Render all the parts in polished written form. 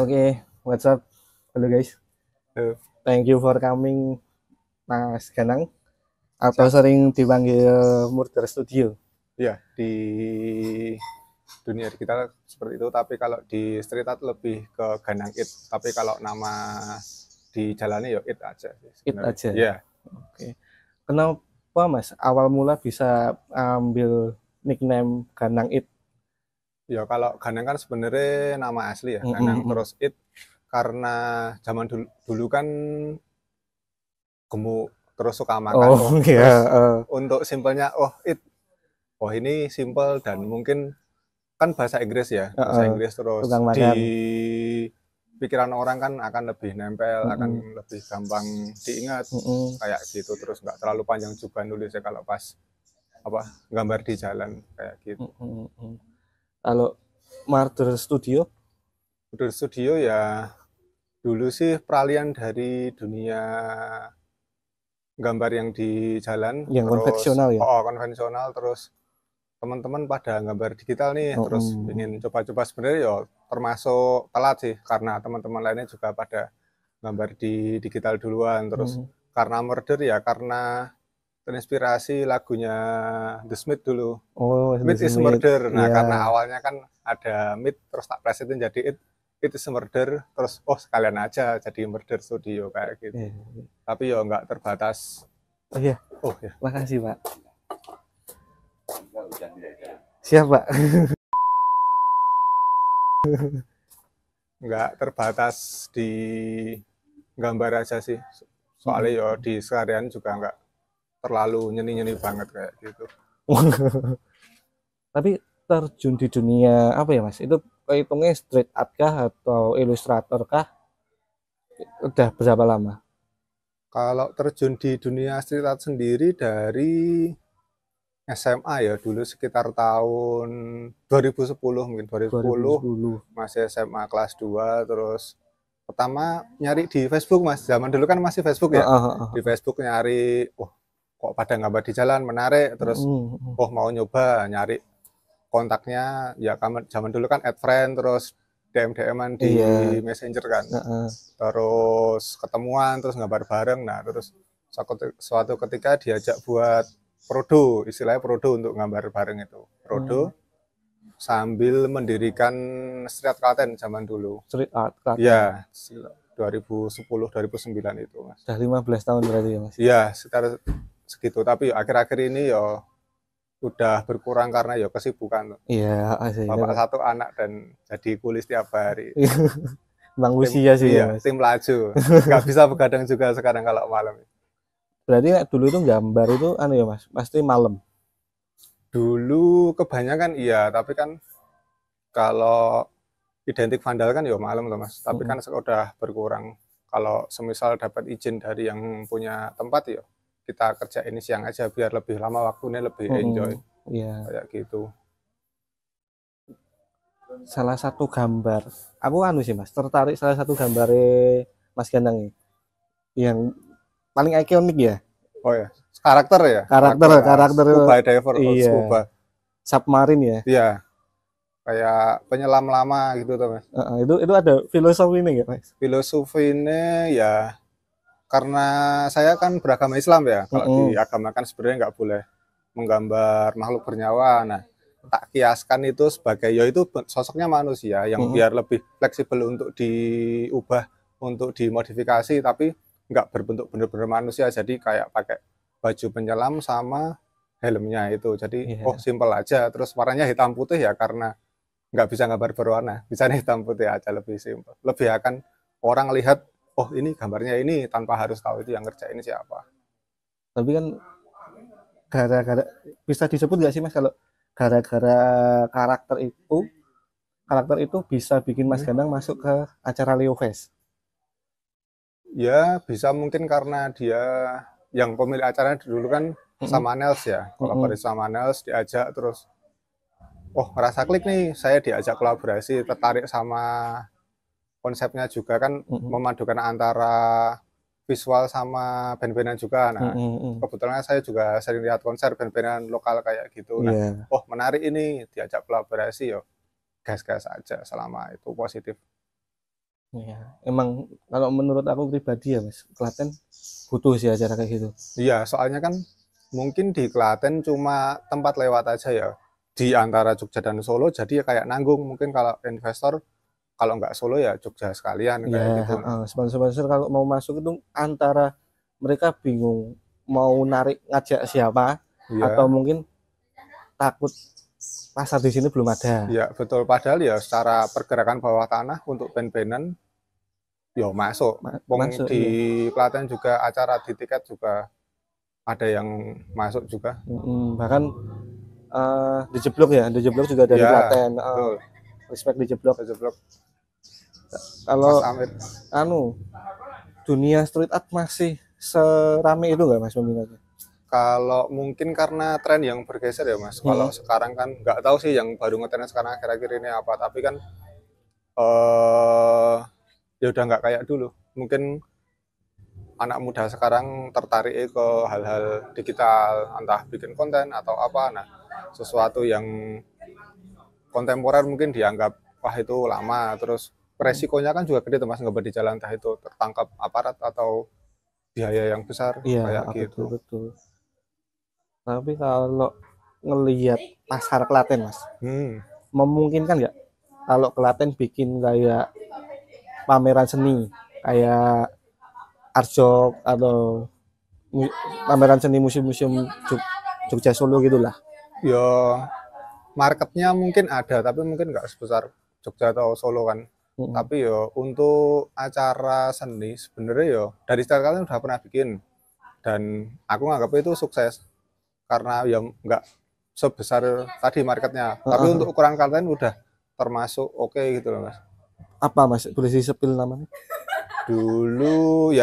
Oke, what's up? Halo guys. Eh, Thank you for coming Mas Ganang atau Siap. sering dipanggil Murder Studio. Ya, di dunia digital seperti itu, tapi kalau di street art lebih ke Ganang It. Tapi kalau nama di jalannya ya It aja sih It sebenarnya. aja. Ya, Oke. Kenapa Mas awal mula bisa ambil nickname Ganang It? ya kalau Ganang kan sebenarnya nama asli ya, Ganang. Mm-mm. Terus It karena zaman dulu kan gemuk, terus suka makan. Oh ya, Terus untuk simpelnya, oh ini simple dan mungkin kan bahasa Inggris ya, bahasa Inggris terus tukang di makan. pikiran orang kan akan lebih nempel, akan Mm-mm. lebih gampang diingat Mm-mm. kayak gitu, terus nggak terlalu panjang juga nulisnya kalau pas apa gambar di jalan kayak gitu. Mm-mm. Kalau Murder Studio Udah studio ya dulu sih peralihan dari dunia gambar yang di jalan, yang terus konvensional ya? konvensional, terus teman-teman pada gambar digital nih, terus Mm-mm. ingin coba-coba sebenarnya ya termasuk telat sih karena teman-teman lainnya juga pada gambar di digital duluan. Terus Mm-mm. karena murder ya karena terinspirasi lagunya The Smith dulu, Oh, The Myth is Smith. Murder. Nah karena Ya. awalnya kan ada Myth terus tak plesetin jadi It is Murder, terus sekalian aja jadi Murder Studio kayak gitu. Ya. Tapi ya nggak terbatas. Oh iya, Oh ya, makasih Pak. Siap Pak. nggak terbatas di gambar aja sih, soalnya ya di seharian juga nggak terlalu nyeni-nyeni banget kayak gitu. Tapi terjun di dunia apa ya Mas? Itu hitungnya street art kah atau ilustrator kah? Udah berapa lama? Kalau terjun di dunia street art sendiri dari SMA ya, dulu sekitar tahun 2010, mungkin 2010 2010. masih SMA kelas 2. Terus pertama nyari di Facebook, Mas, zaman dulu kan masih Facebook ya, Heeh, di heeh. Facebook nyari, kok pada gambar di jalan menarik, terus Heeh. mau nyoba nyari kontaknya ya, zaman dulu kan add friend, terus DM-DM-an di Iya, Messenger kan, heeh. terus ketemuan, terus gambar bareng. Nah terus suatu ketika diajak buat prodo, istilahnya prodo untuk gambar bareng itu, Hmm, prodo sambil mendirikan Street Klaten zaman dulu. street art Klaten. Ya 2010 2009 itu, Mas. Udah 15 tahun berarti ya Mas. Ya sekitar segitu, tapi akhir-akhir ini ya udah berkurang karena ya kesibukan, Iya, asli. bapak satu anak dan jadi kuli setiap hari. Bang Tim, usia sih ya iya, Mas. tim laju. Nggak bisa begadang juga sekarang kalau malam. Berarti dulu itu gambar itu anu ya Mas, pasti malam. Dulu kebanyakan iya, tapi kan kalau identik vandal kan ya malam loh, Mas. Tapi Heeh. kan udah berkurang. Kalau semisal dapat izin dari yang punya tempat ya, kita kerja ini siang aja biar lebih lama waktunya, lebih enjoy Heeh. Iya. kayak gitu. Salah satu gambar aku anu sih Mas tertarik salah satu gambar Mas Ganang ini yang paling ikonik ya, Oh ya, karakter ya, karakter karakter karakter scuba diver, iya, scuba. submarine ya. Iya, kayak penyelam lama gitu tuh, Mas. Itu ada filosofi ini ya Mas. Filosofinya ya karena saya kan beragama Islam ya. Kalau di Heeh. agama kan sebenarnya nggak boleh menggambar makhluk bernyawa. Nah, tak kiaskan itu sebagai ya itu sosoknya manusia yang Heeh. biar lebih fleksibel untuk diubah, untuk dimodifikasi, tapi nggak berbentuk benar-benar manusia. Jadi kayak pakai baju penyelam sama helmnya itu. Jadi Iya. simple aja. Terus warnanya hitam putih ya karena nggak bisa gambar berwarna, bisa hitam putih aja, lebih simple. Lebih akan orang lihat, oh ini gambarnya ini, tanpa harus tahu itu yang ngerjain siapa. Tapi kan gara-gara bisa disebut nggak sih Mas kalau gara-gara karakter itu bisa bikin Mas Hmm. Ganang masuk ke acara Leo Fest. Ya bisa mungkin karena dia yang pemilik acaranya dulu kan Heeh. sama Nels ya, Heeh. kolaborasi sama Nels, diajak terus, ngerasa klik nih, saya diajak kolaborasi, tertarik sama konsepnya juga kan Heeh. memadukan antara visual sama band-bandan juga. Nah, Heeh. Heeh. kebetulan saya juga sering lihat konser band-bandan lokal kayak gitu. Nah, Iya. menarik ini, diajak kolaborasi, yo gas-gas aja selama itu positif. Ya, emang kalau menurut aku pribadi ya Mas, Klaten butuh sih acara kayak gitu. Iya, soalnya kan mungkin di Klaten cuma tempat lewat aja ya. Di antara Jogja dan Solo, jadi ya kayak nanggung. Mungkin kalau investor, kalau nggak Solo ya Jogja sekalian, Ya, kayak gitu. Nah, sponsor-sponsor kalau mau masuk itu antara mereka bingung mau narik ngajak siapa atau iya, mungkin takut pasar di sini belum ada. iya betul. Padahal ya secara pergerakan bawah tanah untuk band-bandan, ya masuk. Wong Masuk di iya. Klaten juga acara di tiket juga ada yang masuk juga. Bahkan dijeblok juga dari Ya, Klaten. betul. Respect dijeblok. Kejeblok Mas Kalau Amir. anu dunia street art masih serame itu nggak Mas peminatnya? Kalau mungkin karena tren yang bergeser ya Mas. Kalau Hmm. sekarang kan nggak tahu sih yang baru ngetren sekarang akhir-akhir ini apa. Tapi kan eh ya udah nggak kayak dulu. Mungkin anak muda sekarang tertarik ke hal-hal digital, entah bikin konten atau apa. Nah, sesuatu yang kontemporer mungkin dianggap wah itu lama. Terus resikonya kan juga gede tuh Mas ngebuat di jalan, entah itu tertangkap aparat atau biaya yang besar Iya, kayak betul gitu. betul. Tapi kalau ngelihat pasar Klaten Mas, Hmm, memungkinkan nggak kalau Klaten bikin kayak pameran seni kayak Arjok atau pameran seni museum-museum Jogja Solo gitulah. ya marketnya mungkin ada, tapi mungkin nggak sebesar Jogja atau Solo kan. Mm-mm. Tapi yo untuk acara seni sebenarnya yo dari start kalian udah pernah bikin dan aku nganggap itu sukses karena ya nggak sebesar tadi marketnya. Tapi untuk Heeh. ukuran kalian udah termasuk oke gitu loh Mas. Apa Mas? Boleh disepil namanya? Dulu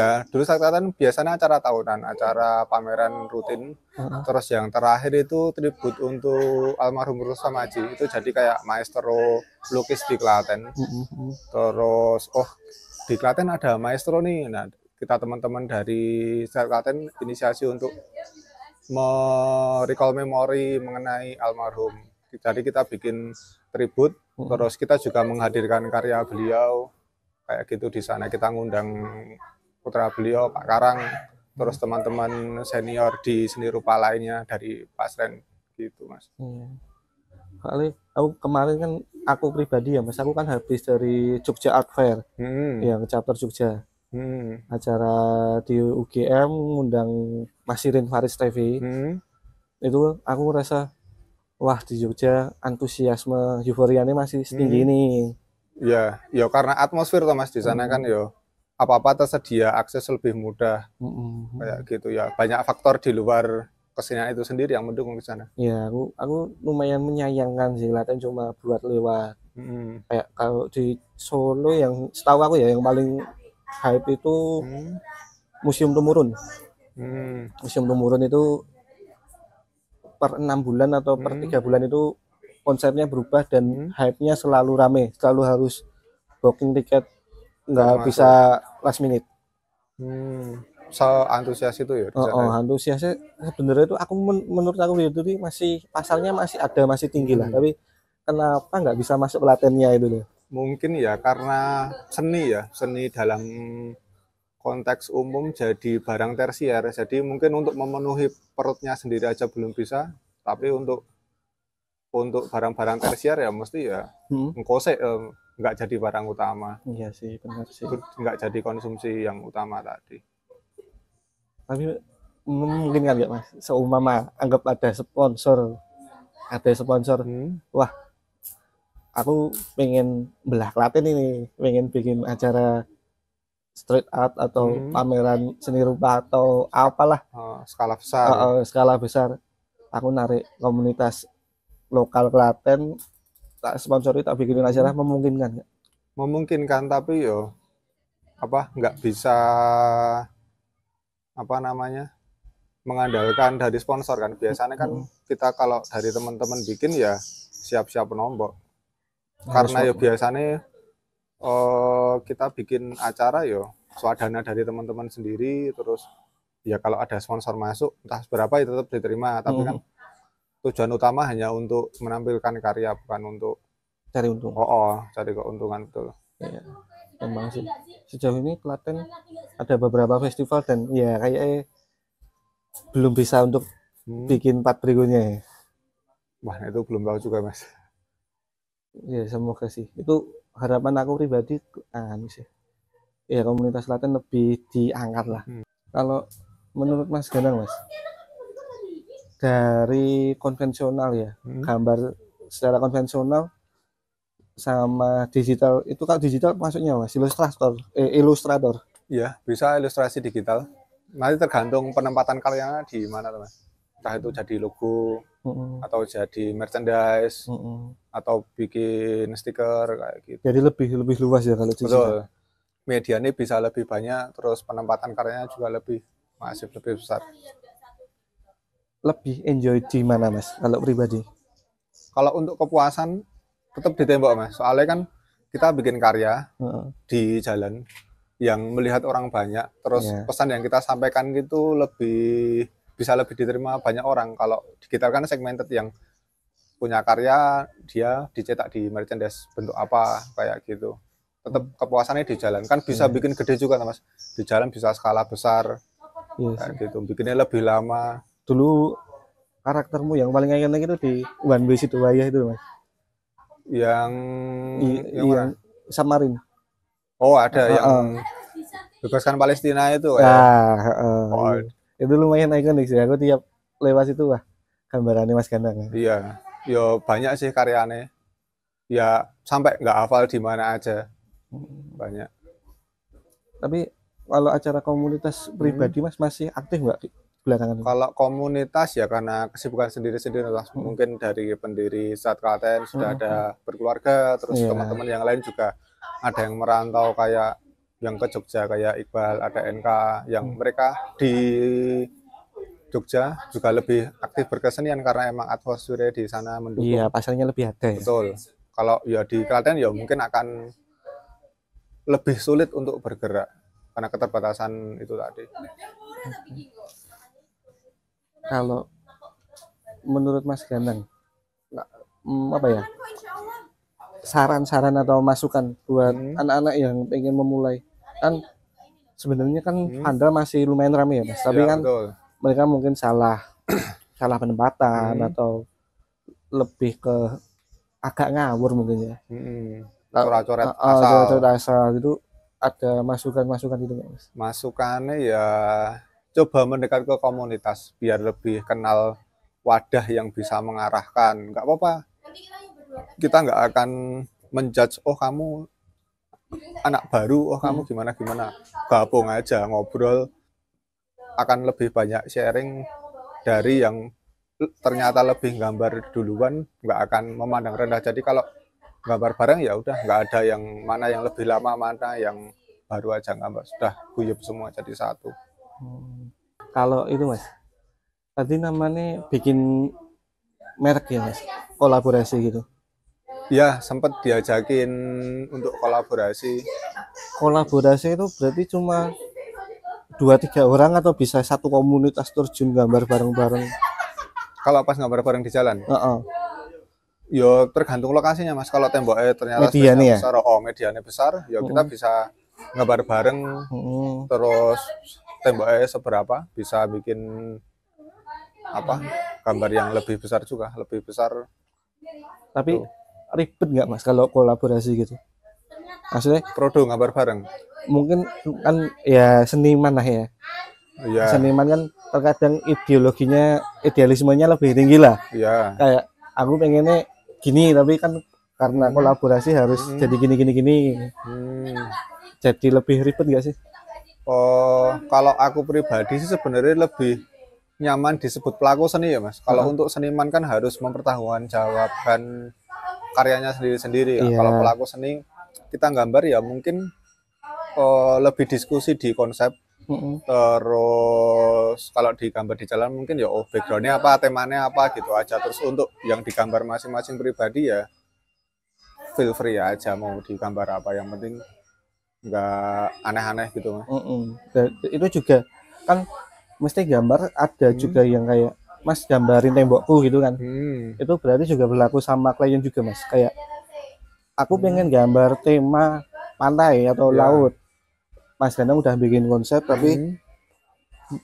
saat kalian biasanya acara tahunan, acara pameran rutin. Heeh. Terus yang terakhir itu tribut untuk almarhum Rustam Aji. Itu jadi kayak maestro lukis di Klaten. Mm-mm. Terus di Klaten ada maestro nih. Nah, kita teman-teman dari Sel Klaten inisiasi untuk merecall memori mengenai almarhum. Jadi kita bikin tribut, Mm-mm. terus kita juga menghadirkan karya beliau kayak gitu di sana. Kita ngundang putra beliau Pak Karang, terus teman-teman senior di seni rupa lainnya dari Pasren gitu Mas. Iya. Kali aku kemarin kan aku pribadi ya Mas, aku kan habis dari Jogja Art Fair Hmm, yang chapter Jogja. hmm, Acara di UGM ngundang Mas Irin Faris TV. hmm. Itu aku ngerasa wah di Jogja antusiasme euforianya masih setinggi Hmm. ini. Ya, ya karena atmosfer tuh Mas di sana kan Mm-mm. yo apa-apa tersedia, akses lebih mudah kayak Mm-mm. gitu ya. Banyak faktor di luar kesenian itu sendiri yang mendukung di sana. Ya aku lumayan menyayangkan sih Klaten cuma buat lewat. Hmm, Kayak kalau di Solo yang setahu aku ya yang paling hype itu hmm, Museum Tumurun. hmm, Museum Tumurun itu per 6 bulan atau per hmm, 3 bulan itu konsepnya berubah dan hmm. hype-nya selalu rame, selalu harus booking tiket, nggak Baru bisa masuk. last minute. Hmm. So antusias itu ya di Oh, sana oh ya. antusiasnya sebenarnya itu aku menurut aku itu tuh masih pasarnya masih ada masih tinggi lah, Hmm. tapi kenapa nggak bisa masuk latennya itu loh. Mungkin ya karena seni ya, seni dalam konteks umum jadi barang tersier. Jadi mungkin untuk memenuhi perutnya sendiri aja belum bisa, tapi untuk barang-barang tersier ya mesti ya Hmm. ngkose nggak jadi barang utama, Iya sih benar sih, nggak jadi konsumsi yang utama tadi. tapi mungkin kan ya Mas, seumpama anggap ada sponsor, Hmm, wah aku pengen belah Klaten ini, pengen bikin acara street art atau hmm, pameran seni rupa atau apalah skala besar skala besar, aku narik komunitas lokal Klaten, tak sponsori tak bikinin acara, hmm, memungkinkan nggak? memungkinkan tapi yo apa nggak bisa apa namanya mengandalkan dari sponsor kan biasanya kan Hmm, kita kalau dari teman-teman bikin ya siap-siap nombok harus karena ya biasanya kita bikin acara yo swadana dari teman-teman sendiri terus ya kalau ada sponsor masuk entah berapa itu tetap diterima tapi kan hmm, tujuan utama hanya untuk menampilkan karya bukan untuk cari untung. cari keuntungan betul. Ya. Emang sih sejauh ini Klaten ada beberapa festival dan ya kayaknya belum bisa untuk bikin part berikutnya ya. Wah, itu belum tahu juga Mas. Ya semoga sih. Itu harapan aku pribadi sih. Ya komunitas Klaten lebih diangkat lah. Kalau menurut Mas Ganang Mas, dari konvensional ya, gambar secara konvensional sama digital itu, kan digital maksudnya Mas ilustrator. Iya, bisa ilustrasi digital. Nanti tergantung penempatan karyanya di mana Mas. Entah itu jadi logo atau jadi merchandise atau bikin stiker kayak gitu. Jadi lebih luas ya kalau digital. Betul. Medianya bisa lebih banyak, terus penempatan karyanya juga lebih besar. Lebih enjoy di mana Mas kalau pribadi? Kalau untuk kepuasan tetap di tembok Mas. Soalnya kan kita bikin karya di jalan yang melihat orang banyak, terus pesan yang kita sampaikan gitu bisa lebih diterima banyak orang. Kalau digital kan segmented, yang punya karya dia dicetak di merchandise bentuk apa kayak gitu. Tetap kepuasannya di jalan. Kan bisa bikin gede juga Mas. Di jalan bisa skala besar. Kayak gitu. Bikinnya lebih lama. Dulu karaktermu yang paling ikonik itu di One Way Situaya itu Mas? Yang mana? Samarin. Oh, ada yang bebaskan Palestina itu ya. Itu lumayan ikonik sih. Aku tiap lewat itu gambarannya Mas Ganang. Iya. Yo banyak sih karyanya. Ya sampai nggak hafal di mana aja. Banyak. Tapi kalau acara komunitas pribadi Mas masih aktif nggak belakangan? Kalau komunitas ya karena kesibukan sendiri-sendiri lah. Mungkin dari pendiri Saat Klaten sudah ada berkeluarga, terus teman-teman yang lain juga ada yang merantau kayak yang ke Jogja kayak Iqbal, ada NK yang mereka di Jogja juga lebih aktif berkesenian karena emang atmosfernya di sana mendukung. Iya, pasarnya lebih ada ya. Betul. Kalau ya di Klaten ya mungkin akan lebih sulit untuk bergerak karena keterbatasan itu tadi. Kalau menurut Mas Ganang, apa ya, saran-saran atau masukan buat anak-anak yang pengen memulai, kan sebenarnya kan Handal masih lumayan ramai ya Mas, tapi kan betul. Mereka mungkin salah penempatan atau lebih ke agak ngawur mungkin ya. Coret-coret asal itu ada masukan itu Mas? Masukannya ya coba mendekat ke komunitas biar lebih kenal wadah yang bisa mengarahkan. Nggak apa-apa. Kita nggak akan menjudge, oh kamu anak baru, oh kamu gimana. Gabung aja, ngobrol, akan lebih banyak sharing dari yang ternyata lebih gambar duluan, nggak akan memandang rendah. Jadi kalau gambar bareng ya udah, nggak ada yang mana yang lebih lama, mana yang baru aja gambar, sudah guyup semua jadi satu. Kalau itu Mas, tadi namanya bikin merek ya Mas, kolaborasi gitu? Ya, sempat diajakin untuk kolaborasi. Kolaborasi itu berarti cuma 2-3 orang atau bisa satu komunitas terjun gambar bareng-bareng? Kalau pas gambar bareng di jalan? Yo tergantung lokasinya Mas. Kalau temboknya ternyata medianya besar, medianya besar, ya kita bisa gambar bareng. Terus temboknya seberapa, bisa bikin gambar yang lebih besar juga, lebih besar. Tapi ribet nggak Mas kalau kolaborasi gitu? Maksudnya produk gambar bareng? Mungkin kan ya seniman lah ya. Seniman kan terkadang idealismenya lebih tinggi lah. Kayak aku pengennya gini, tapi kan karena kolaborasi harus jadi gini. Jadi lebih ribet nggak sih? Kalau aku pribadi sih sebenarnya lebih nyaman disebut pelaku seni ya Mas. Kalau untuk seniman kan harus mempertanggungjawabkan karyanya sendiri-sendiri. Kalau pelaku seni kita gambar ya mungkin lebih diskusi di konsep. Terus kalau digambar di jalan mungkin ya backgroundnya apa, temanya apa gitu aja. Terus untuk yang digambar masing-masing pribadi ya feel free aja mau digambar apa, yang penting nggak aneh-aneh gitu Mas. Itu juga kan mesti gambar ada juga yang kayak Mas gambarin tembokku gitu kan. Itu berarti juga berlaku sama klien juga Mas. Kayak aku pengen gambar tema pantai atau laut. Mas Danang udah bikin konsep tapi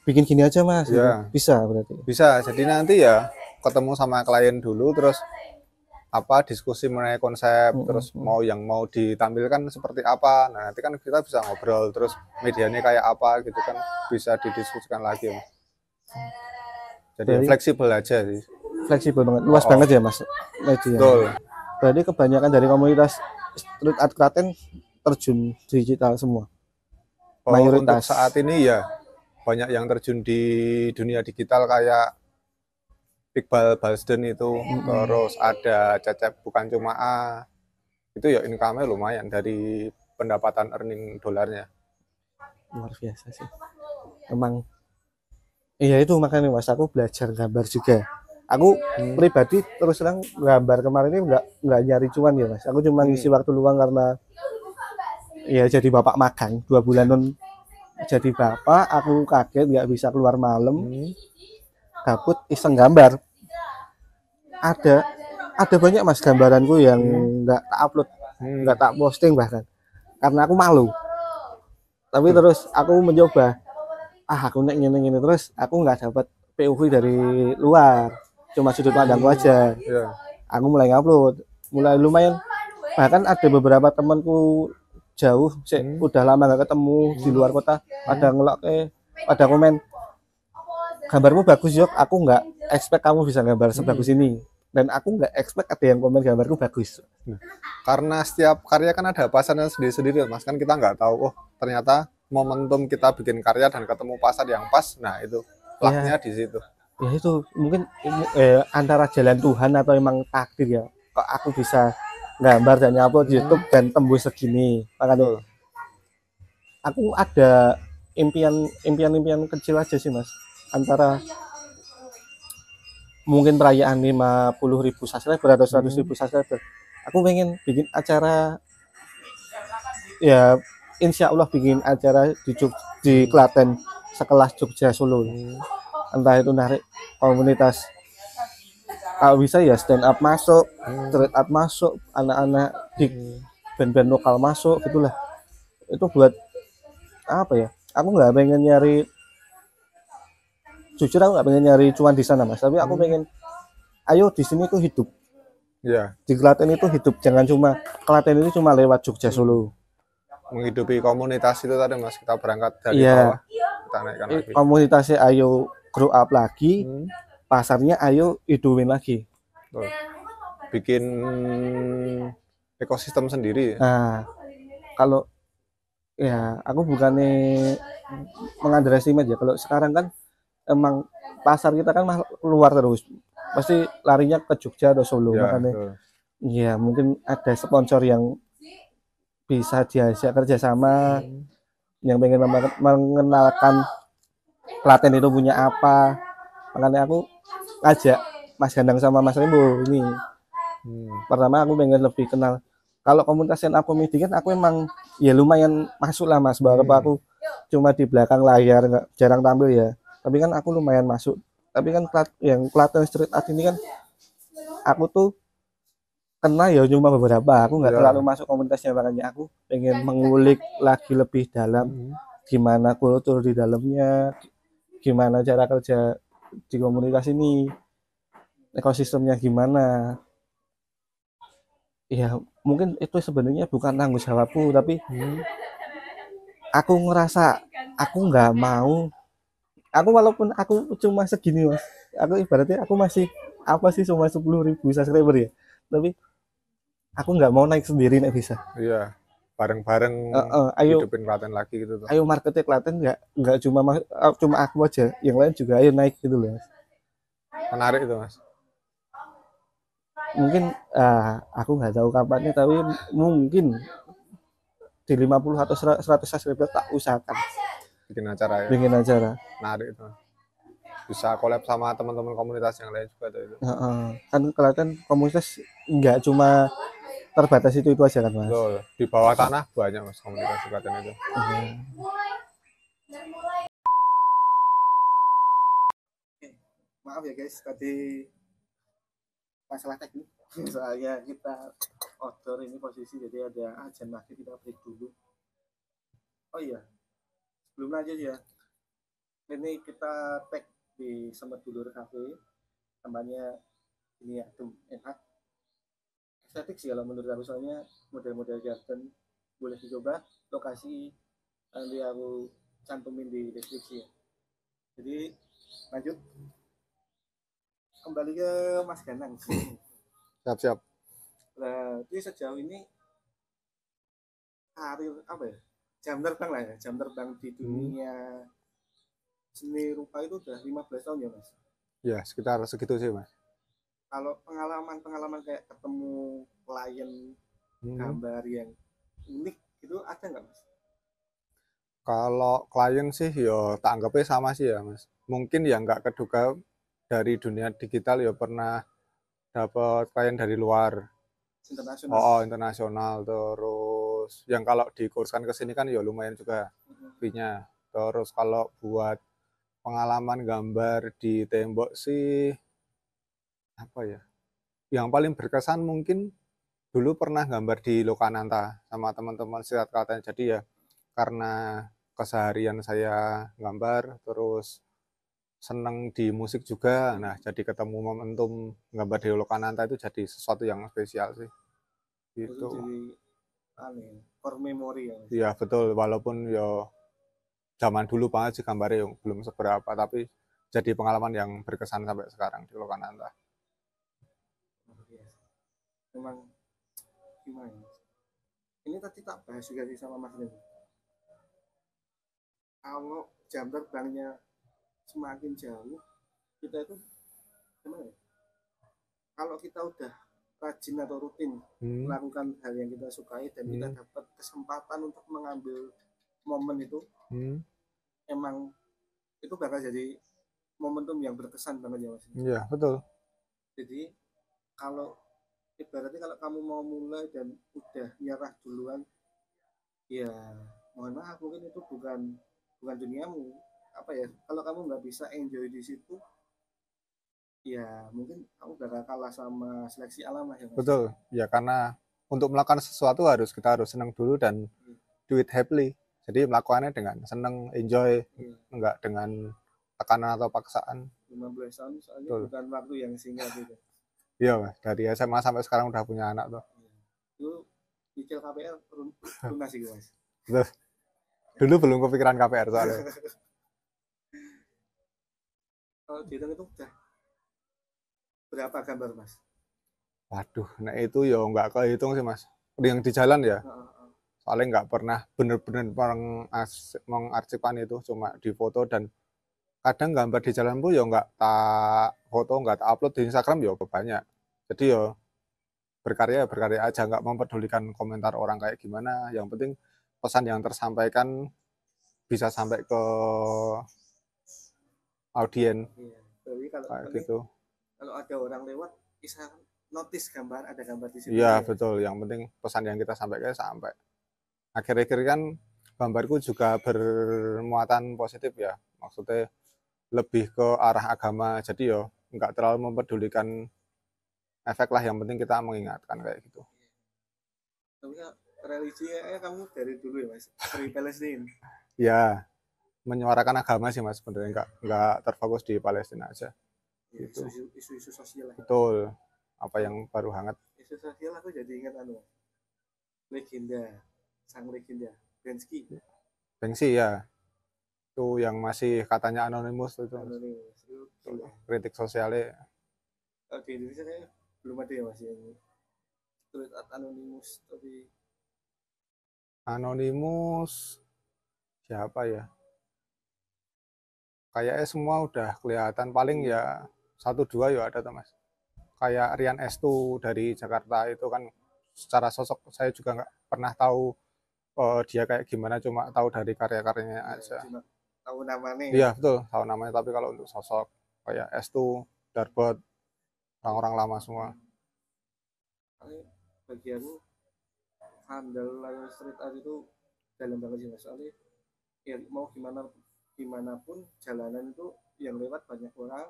bikin gini aja Mas, gitu. Bisa berarti. Bisa. Jadi nanti ya ketemu sama klien dulu, terus diskusi mengenai konsep, terus mau ditampilkan seperti apa. Nah, nanti kan kita bisa ngobrol, terus medianya kayak apa gitu kan bisa didiskusikan lagi, Mas. Jadi fleksibel aja sih. Fleksibel banget, luas banget ya Mas media. Betul. Berarti kebanyakan dari komunitas street art Klaten terjun digital semua. Mayoritas. Untuk saat ini ya banyak yang terjun di dunia digital kayak Iqbal Balsden itu, terus ada Cecep Bukan Cuma A, itu ya income-nya lumayan dari pendapatan earning dolarnya. Luar biasa sih. Emang iya itu makanya Mas, aku belajar gambar juga. Aku pribadi terus terang gambar kemarin ini nggak nyari cuan ya Mas. Aku cuma ngisi waktu luang karena ya jadi bapak magang 2 bulan jadi bapak, aku kaget nggak bisa keluar malam, gabut iseng gambar. Ada banyak Mas gambaranku yang nggak tak upload, nggak tak posting bahkan karena aku malu. Tapi terus aku mencoba, aku ngene terus aku nggak dapat POV dari luar, cuma sudut pandangku aja. Aku mulai ngupload, mulai lumayan. Bahkan ada beberapa temanku jauh, udah lama gak ketemu di luar kota, pada pada komen, gambarmu bagus Yok, aku nggak expect kamu bisa gambar sebagus ini. Dan aku nggak expect ada yang komen gambarku bagus. Karena setiap karya kan ada pasarnya sendiri-sendiri, Mas. Kan kita nggak tahu, ternyata momentum kita bikin karya dan ketemu pasar yang pas, nah itu lucknya di situ. Ya itu mungkin antara jalan Tuhan atau emang takdir ya. Kok aku bisa gambar dan upload YouTube dan tembus segini. Makanya aku ada impian kecil aja sih Mas. Antara mungkin perayaan 50.000 subscriber atau 100.000 subscriber. Aku pengen bikin acara, ya insya Allah bikin acara di Klaten sekelas Jogja Solo. Entah itu narik komunitas, kalau bisa ya stand up masuk, street art masuk, anak-anak di band-band lokal masuk, gitulah. Itu buat apa ya? Aku nggak pengen nyari, jujur aku nggak pengen nyari cuan di sana Mas, tapi aku pengen, ayo di sini tuh hidup. Di Klaten itu hidup, jangan cuma Klaten itu cuma lewat Jogja Solo. Menghidupi komunitas itu tadi Mas, kita berangkat dari bawah, kita naikkan lagi. Komunitasnya ayo grow up lagi, pasarnya ayo hidupin lagi. Bikin ekosistem sendiri. Nah, kalau ya aku bukannya mengunderestimate ya, kalau sekarang kan emang pasar kita kan keluar terus, pasti larinya ke Jogja atau Solo. Makanya ya mungkin ada sponsor yang bisa diajak kerjasama, yang pengen mengenalkan Klaten itu punya apa. Makanya aku ngajak Mas Gandang sama Mas Rembo ini. Pertama aku pengen lebih kenal. Kalau komunitas stand up comedy kan aku emang ya lumayan masuk lah Mas, walaupun aku cuma di belakang layar, nggak jarang tampil ya. Tapi kan aku lumayan masuk. Tapi kan yang Klaten Street Art ini kan aku tuh kenal ya cuma beberapa. Aku nggak terlalu masuk komunitasnya, makanya aku pengen mengulik lagi lebih dalam gimana kultur di dalamnya, gimana cara kerja di komunitas ini, ekosistemnya gimana. Ya mungkin itu sebenarnya bukan tanggung jawabku, tapi aku ngerasa aku nggak mau. Aku walaupun aku cuma segini Mas, aku ibaratnya aku masih apa sih, cuma 10.000 subscriber ya, tapi aku nggak mau naik sendiri nek bisa. Iya, bareng-bareng ayo hidupin Klaten lagi gitu tuh. Ayo marketnya Klaten nggak cuma aku aja, yang lain juga ayo naik gitu loh Mas. Menarik itu Mas. Mungkin aku nggak tahu kapannya, tapi mungkin di 50 atau 100 subscriber tak usahakan bikin acara ya. Bikin acara. Menarik itu. Bisa collab sama teman-teman komunitas yang lain juga tuh itu. Kan Klaten komunitas nggak cuma terbatas itu aja kan Mas. Betul. Di bawah tanah banyak Mas komunitas Klaten itu. Maaf ya guys, tadi masalah teknik. Soalnya kita outdoor ini posisi jadi ada ajan maghrib, kita break dulu. Oh iya, sebelum lanjut ya, ini kita tag di Semedulur Cafe, namanya ini ya, enak, estetik sih kalau menurut aku, soalnya model-model garden boleh dicoba, lokasi nanti aku cantumin di deskripsi ya. Jadi lanjut kembali ke Mas Ganang. Siap-siap. Nah, jadi sejauh ini karir apa ya? Jam terbang lah ya, jam terbang di dunia seni rupa itu udah 15 tahun ya Mas? Ya, sekitar segitu sih Mas. Kalau pengalaman kayak ketemu klien gambar yang unik itu ada nggak Mas? Kalau klien sih yo tak anggapnya sama sih ya Mas. Mungkin ya nggak keduga dari dunia digital ya pernah dapat klien dari luar. Internasional. Oh, internasional. Terus yang kalau dikurskan ke sini kan ya lumayan juga fee-nya. Terus kalau buat pengalaman gambar di tembok sih apa ya? Yang paling berkesan mungkin dulu pernah gambar di Lokananta sama teman-teman Silat Klaten. Jadi ya karena keseharian saya gambar, terus seneng di musik juga. Nah, jadi ketemu momentum gambar di Lokananta itu jadi sesuatu yang spesial sih. Itu Gitu. jadi aneh, core memory ya Mas? Iya, betul. Walaupun yo zaman dulu banget sih gambarnya yang belum seberapa, tapi jadi pengalaman yang berkesan sampai sekarang di Lokananta. Memang gimana ya? Ini tadi tak bahas juga sih sama Mas Lim. Kalau jam terbangnya semakin jauh, kita itu gimana ya? Kalau kita udah rajin atau rutin melakukan hal yang kita sukai dan kita dapat kesempatan untuk mengambil momen itu, emang itu bakal jadi momentum yang berkesan banget ya Mas. Iya, betul. Jadi kalau ibaratnya kalau kamu mau mulai dan udah nyerah duluan, ya mohon maaf, mungkin itu bukan bukan duniamu. Apa ya, kalau kamu nggak bisa enjoy di situ, ya mungkin kamu bakal kalah sama seleksi alam lah ya Mas. Betul. Ya karena untuk melakukan sesuatu kita harus senang dulu dan do it happily. Jadi melakukannya dengan senang, enjoy, enggak dengan tekanan atau paksaan. 15 tahun soalnya betul, bukan waktu yang singkat gitu. Iya Mas, dari SMA sampai sekarang udah punya anak tuh. Itu cicil KPR lunas sih Mas. Betul. Dulu belum kepikiran KPR soalnya. Kalau dihitung itu udah berapa gambar Mas? Waduh, nah itu ya nggak kehitung sih Mas. Yang di jalan ya. Soalnya nggak pernah bener-bener mengarsipkan itu, cuma di foto, dan kadang gambar di jalan pun ya nggak tak foto, nggak tak upload di Instagram ya banyak. Jadi ya berkarya aja, nggak mempedulikan komentar orang kayak gimana. Yang penting pesan yang tersampaikan bisa sampai ke audien. Iya. Jadi kalau kayak gitu. Kalau ada orang lewat bisa notice gambar, ada gambar di situ. Iya, ya, betul. Yang penting pesan yang kita sampaikan sampai. Akhir-akhir kan gambarku juga bermuatan positif ya. Maksudnya lebih ke arah agama. Jadi yo nggak terlalu mempedulikan efek lah. Yang penting kita mengingatkan kayak gitu. Tapi religi ya kamu dari dulu ya Mas, dari Palestina. Ya, menyuarakan agama sih Mas, sebenarnya nggak terfokus di Palestina aja. Ya, gitu. Isu-isu sosial lah. Betul. Apa yang baru hangat. Isu sosial aku jadi ingat legenda, sang legenda Bensky. Bensky ya. Itu yang masih katanya anonimus itu. Anonimus. Itu kritik sosialnya. Di Indonesia kayaknya belum ada ya Mas yang tweet anonimus, tapi Anonimus siapa ya? Kayaknya semua udah kelihatan, paling ya 1-2 ya ada tuh Mas. Kayak Rian Estu dari Jakarta itu kan secara sosok saya juga nggak pernah tahu dia kayak gimana, cuma tahu dari karya-karyanya aja. Cuma tahu namanya. Iya betul, tahu namanya, tapi kalau untuk sosok kayak Estu, Darbot, orang-orang lama semua. Bagianmu handle lalu street art itu dalam banget sih Mas. Soalnya ya mau gimana pun jalanan itu yang lewat banyak orang,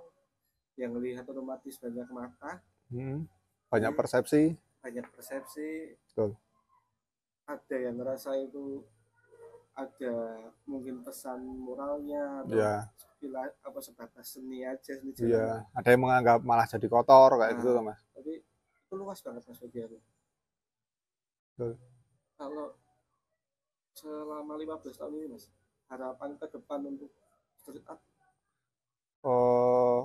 yang lihat otomatis banyak mata. banyak persepsi. Betul. Ada yang ngerasa itu ada mungkin pesan moralnya atau sebatas seni aja, seni jalan. Ada yang menganggap malah jadi kotor kayak gitu Mas. Tapi itu luas banget Mas bagi aku. Kalau selama 15 tahun ini Mas, harapan ke depan untuk street art?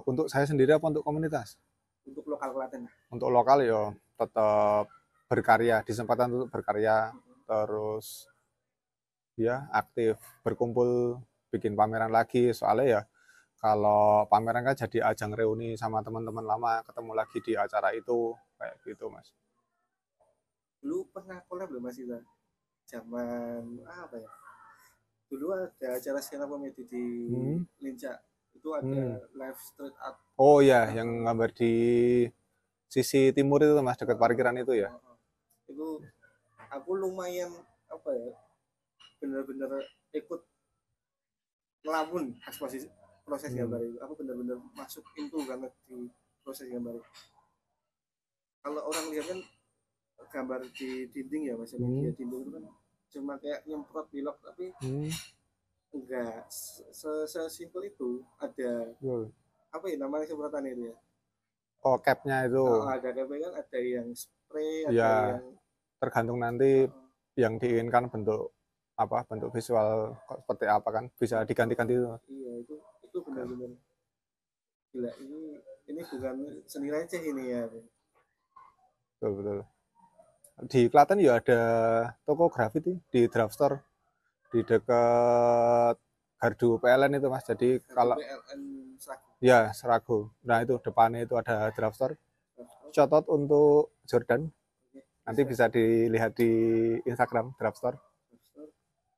Untuk saya sendiri apa untuk komunitas? Untuk lokal Klaten. Untuk lokal ya tetap berkarya, kesempatan untuk berkarya, terus ya aktif berkumpul, bikin pameran lagi. Soalnya ya kalau pameran kan jadi ajang reuni sama teman-teman lama, ketemu lagi di acara itu kayak gitu Mas. Dulu pernah collab belum Mas kita? Zaman apa ya? Dulu ada acara stand up comedy di Lincah. Itu ada live street art. Oh iya, yang gambar di sisi timur itu Mas, dekat parkiran itu ya. Itu aku lumayan apa ya? Bener-bener ikut ngelamun proses gambar itu. Aku bener-bener masuk into banget di proses gambar itu. Kalau orang lihat kan gambar di dinding ya Mas, media dinding itu kan cuma kayak nyemprot bilok, tapi enggak sesimpel itu. Ada apa ya namanya semprotan itu ya? Oh, capnya itu. Ada capnya kan, ada yang spray, ada yang tergantung nanti yang diinginkan bentuk apa, bentuk visual seperti apa kan, bisa diganti-ganti itu. Iya, itu benar-benar gila. Ini bukan seni receh ini ya. Betul. Di Klaten ya ada toko grafiti di Drugstore di dekat Gardu PLN itu Mas. Jadi kalau PLN Serago. Ya, Serago. Nah, itu depannya itu ada Drugstore. Shout out untuk Jordan. Nanti bisa dilihat di Instagram Drugstore.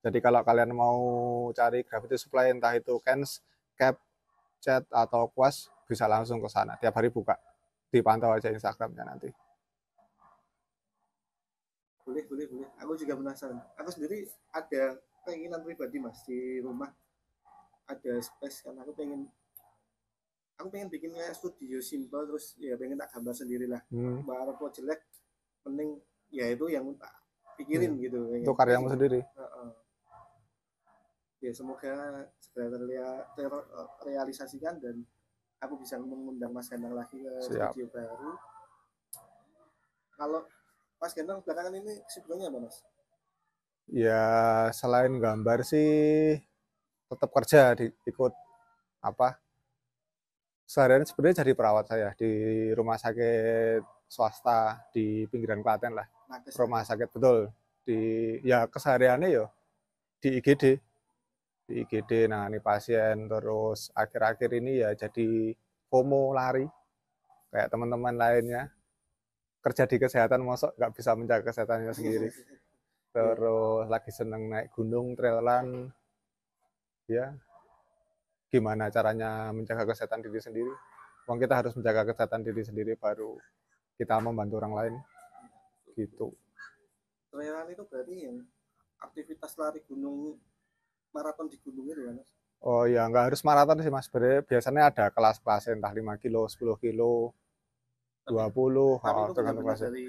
Jadi kalau kalian mau cari graffiti supply entah itu cans, cap, cat atau kuas, bisa langsung ke sana. Tiap hari buka. Dipantau aja Instagramnya nanti. Boleh. Aku juga penasaran. Aku sendiri ada keinginan pribadi Mas, di rumah ada space, karena aku pengen bikin kayak studio simple, terus ya pengen tak gambar sendiri lah. Walaupun jelek, mending ya itu yang tak pikirin gitu. Itu karyamu sendiri. Ya semoga segera terrealisasikan dan aku bisa mengundang Mas Gandang lagi ke studio baru. Kalau Mas Gandang belakangan ini kesibukannya apa Mas? Ya selain gambar sih tetap kerja, ikut apa, seharian sebenarnya jadi perawat saya di rumah sakit swasta di pinggiran Klaten lah. Rumah sakit betul. Ya kesehariannya ya di IGD nangani pasien, terus akhir-akhir ini ya jadi FOMO lari kayak teman-teman lainnya, kerja di kesehatan mosok nggak bisa menjaga kesehatannya sendiri. Terus lagi seneng naik gunung, trailan, ya gimana caranya menjaga kesehatan diri sendiri. Kita harus menjaga kesehatan diri sendiri baru kita membantu orang lain gitu. Trailan itu berarti yang aktivitas lari gunung, maraton di gunung itu kan Mas? Oh ya, nggak harus maraton sih Mas. Biasanya ada kelas-kelas entah 5 kilo, 10 kilo, 20. Tapi itu tergantung kelas dari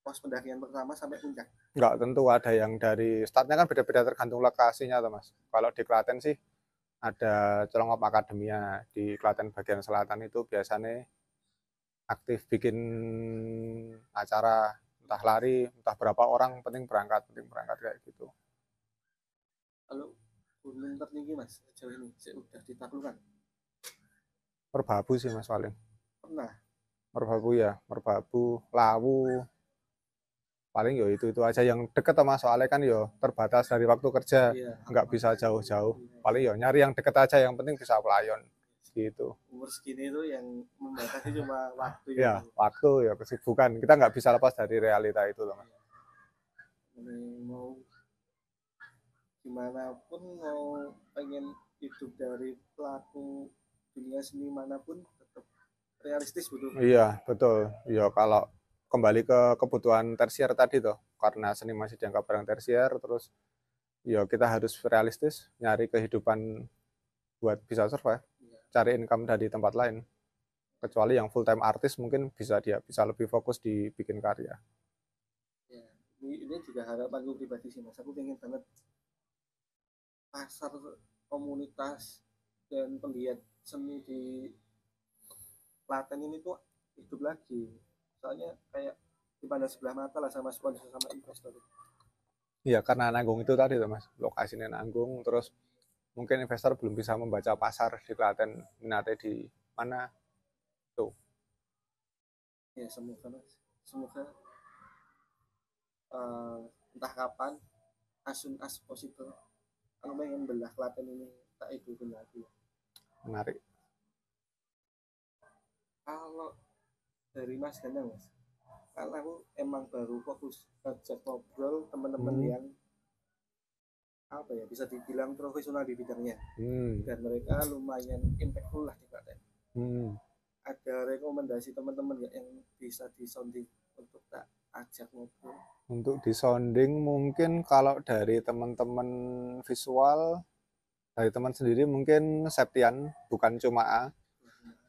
pos pendakian pertama sampai puncak? Nggak tentu, ada yang dari startnya kan beda-beda tergantung lokasinya tuh Mas. Kalau di Klaten sih ada Celongop Akademia di Klaten bagian selatan, itu biasanya aktif bikin acara entah lari, entah berapa orang, penting berangkat kayak gitu. Kalau gunung tertinggi Mas sejauh ini sudah ditaklukkan? Merbabu sih Mas paling. Pernah? Merbabu ya, Merbabu, Lawu. Paling yo itu aja yang deket sama, soalnya kan yo terbatas dari waktu kerja, nggak bisa jauh-jauh. Paling yo nyari yang deket aja, yang penting bisa pelayon gitu. Umur segini tuh yang membatasi cuma waktu ya. Waktu ya, kesibukan, kita nggak bisa lepas dari realita itu Mas. Mau gimana pun, mau pengen hidup dari pelaku dunia seni manapun, tetap realistis betul. Iya betul. Ya kalau kembali ke kebutuhan tersier tadi tuh, karena seni masih dianggap barang tersier, terus ya kita harus realistis, nyari kehidupan buat bisa survive, cari income dari tempat lain Kecuali yang full time artis mungkin dia bisa lebih fokus di bikin karya. Ya, ini juga harapanku pribadi sih mas. Aku pengen banget pasar komunitas dan penggiat seni di Klaten ini tuh hidup lagi. Soalnya kayak dipandang sebelah mata lah sama sponsor sama investor. Iya, karena Nanggung itu tadi tuh mas, lokasinya Nanggung, terus mungkin investor belum bisa membaca pasar di Klaten, minatnya di mana tuh. Ya semoga mas, semoga uh, entah kapan as soon as possible aku pengen belah Klaten ini tak hidupin lagi. Menarik. Kalau dari mas Ganda mas, karena aku emang baru fokus ngajak ngobrol teman-teman yang apa ya bisa dibilang profesional di bidangnya dan mereka lumayan impactful lah di Klaten. Ada rekomendasi teman-teman yang bisa disounding untuk tak ajak ngobrol? Untuk disounding mungkin kalau dari teman-teman visual, dari teman sendiri mungkin Septian, bukan cuma A.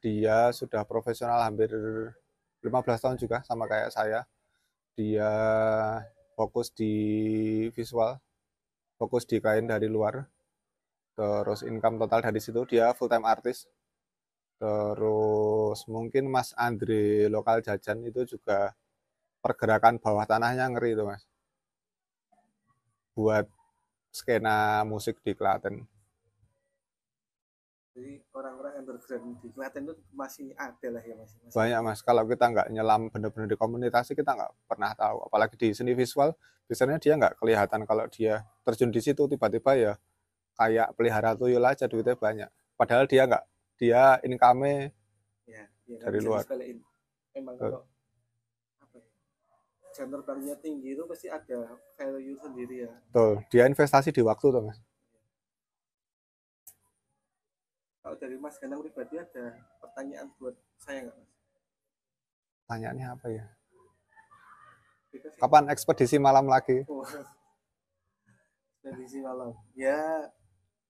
Dia sudah profesional hampir 15 tahun juga sama kayak saya. Dia fokus di visual, fokus di klien dari luar. Terus income total dari situ dia full time artist. Terus mungkin Mas Andre lokal jajan itu juga pergerakan bawah tanahnya ngeri itu mas. Buat skena musik di Klaten. Jadi orang-orang yang bergerak di Klaten itu masih ada lah ya mas? Banyak mas, kalau kita nggak nyelam bener-bener di komunitas kita nggak pernah tahu. Apalagi di seni visual, biasanya dia nggak kelihatan kalau dia terjun di situ tiba-tiba ya kayak pelihara tuyul aja duitnya banyak. Padahal dia income ya, ya dari luar. Emang kalau apa ya, jam terbangnya tinggi itu pasti ada value sendiri ya. Betul, dia investasi di waktu tuh mas. Kalau dari Mas Ganang pribadi ada pertanyaan buat saya nggak mas? Pertanyaannya apa ya? Kapan ekspedisi malam lagi? Oh, ekspedisi malam. Ya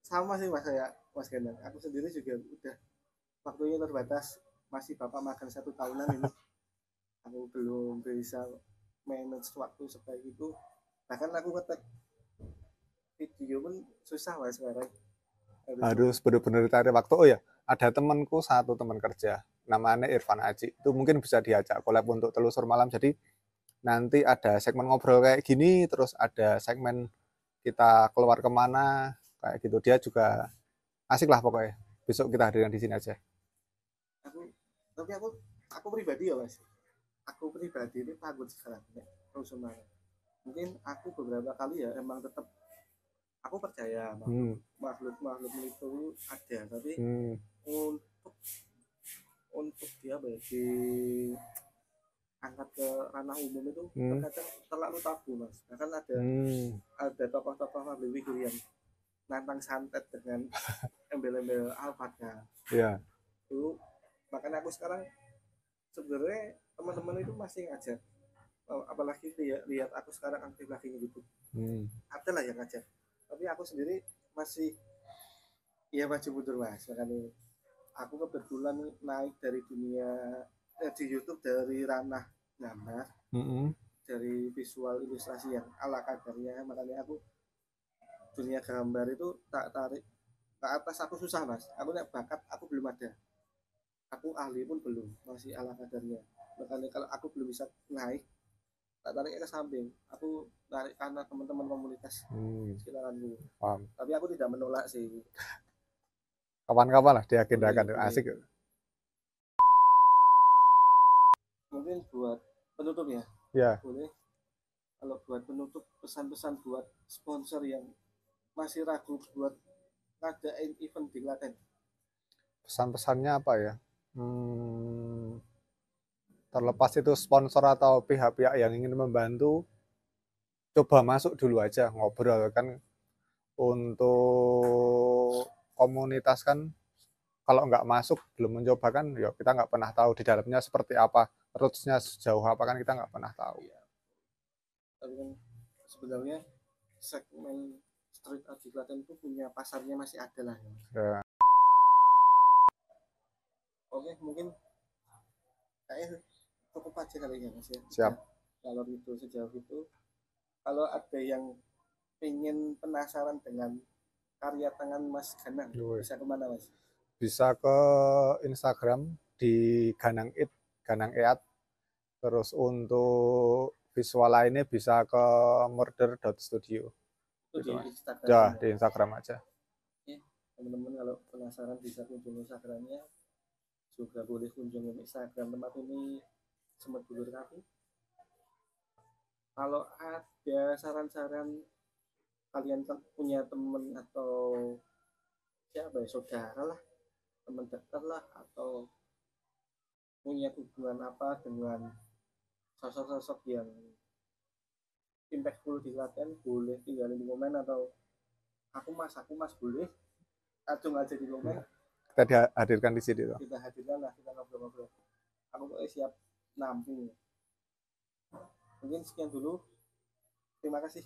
sama sih mas saya Mas Ganang. Aku sendiri juga udah waktunya terbatas. Masih bapak makan 1 tahunan ini. Aku belum bisa manage waktu sebaik itu. Bahkan aku ngetek video pun susah mas sekarang. Harus benar-benar cari waktu. Oh ya, ada temanku satu teman kerja namanya Irfan Aji, itu mungkin bisa diajak collab untuk telusur malam. Jadi nanti ada segmen ngobrol kayak gini, terus ada segmen kita keluar kemana kayak gitu. Dia juga asik lah pokoknya. Besok kita hadirkan di sini aja. Tapi aku pribadi ya mas, aku pribadi ini takut sekarang terus semangat. Mungkin aku beberapa kali ya emang tetap aku percaya makhluk itu ada, tapi untuk dia bagi angkat ke ranah umum itu terkadang terlalu tabu mas. Bahkan ada tokoh-tokoh public figure yang nantang santet dengan embel-embel alpaka. Iya. Itu makanya aku sekarang sebenarnya teman-teman itu masih ngajak, apalagi lihat aku sekarang aktif lagi di YouTube. Ada lah yang ngajak, tapi aku sendiri masih ya maju mundur mas. Makanya aku kebetulan naik dari dunia di YouTube dari ranah gambar, dari visual ilustrasi yang ala kadarnya. Makanya aku dunia gambar itu tak tarik ke atas aku susah mas. Aku lihat bakat aku belum ada, aku ahli pun belum, masih ala kadarnya. Makanya kalau aku belum bisa naik, tak tariknya ke samping, aku tarik karena teman-teman komunitas sekitaranku. Tapi aku tidak menolak sih. Kapan-kapan lah diagendakan, asik. Mungkin buat penutup ya. Boleh. Kalau buat penutup, pesan-pesan buat sponsor yang masih ragu buat ngadain event di Klaten. Pesan-pesannya apa ya? Terlepas itu sponsor atau pihak-pihak yang ingin membantu, coba masuk dulu aja, ngobrol kan. Untuk komunitas kan kalau nggak masuk, belum mencoba kan, ya kita nggak pernah tahu di dalamnya seperti apa, roots-nya sejauh apa kan kita nggak pernah tahu. Tapi kan sebenarnya segmen street art di Klaten itu punya pasarnya masih ada lah ya. Oke, mungkin Kayaknya cukup aja kali ya Mas ya. Siap. Kalau itu sejauh itu, kalau ada yang pengen penasaran dengan karya tangan Mas Ganang, bisa kemana Mas? Bisa ke Instagram di Ganang Eat. Terus untuk visual lainnya bisa ke murder.studio. Itu Gitu, di Instagram. Ya, di Instagram aja. Ya, teman-teman kalau penasaran bisa kunjungi Instagramnya, juga boleh kunjungi Instagram tempat ini, Semut Bulur Kaki. Kalau ada saran-saran, kalian punya teman atau siapa ya, saudara lah, teman dekat lah, atau punya hubungan apa dengan sosok-sosok yang impactful di Klaten, boleh tinggalin di komen, atau aku mas boleh acung aja di komen. Kita dihadirkan di sini tuh. Kita hadirkan lah, kita ngobrol-ngobrol. Aku siap nampung. Mungkin sekian dulu. Terima kasih.